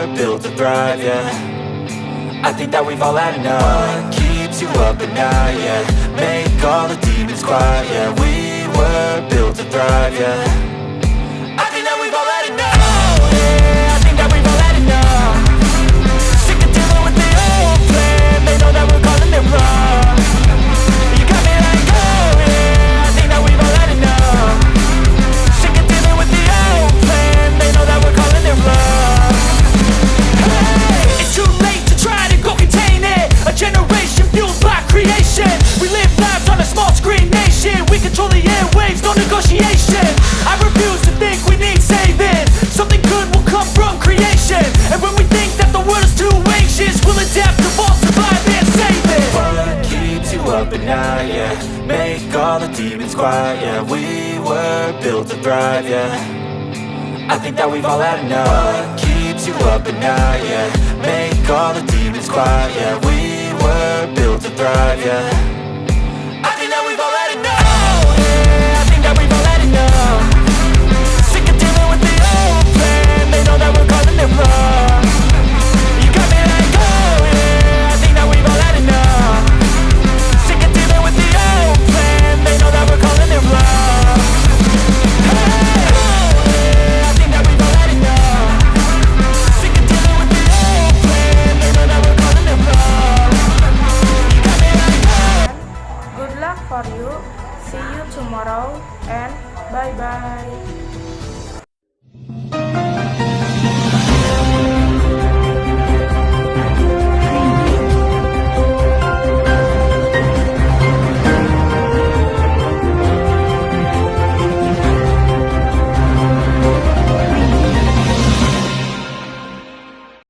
were built to thrive, yeah. I think that we've all had enough. What keeps you up at night, yeah. Make all the demons quiet, yeah. We were built to thrive, yeah. I think that we've all had enough. Oh yeah, I think that we've all had enough. Sick of dealing with the old plan. They know that we're calling it wrong. You got me like, oh yeah, I think that we've all had enough. Sick of dealing with the old plan. They know that we're calling it wrong. Hey, it's too late to try to go contain it. A generation fueled by creation. We live lives on a small screen nation. We control the airwaves, no negotiation. I refuse to think we need saving. Something good will come from creation. And when we think that the world is too anxious, we'll adapt, evolve, survive and save it. What keeps you up at night, yeah. Make all the demons quiet, yeah. We were built to thrive, yeah. I think that we've all had enough. What keeps you up at night, yeah. Make all the demons quiet, yeah. We were built to thrive, yeah.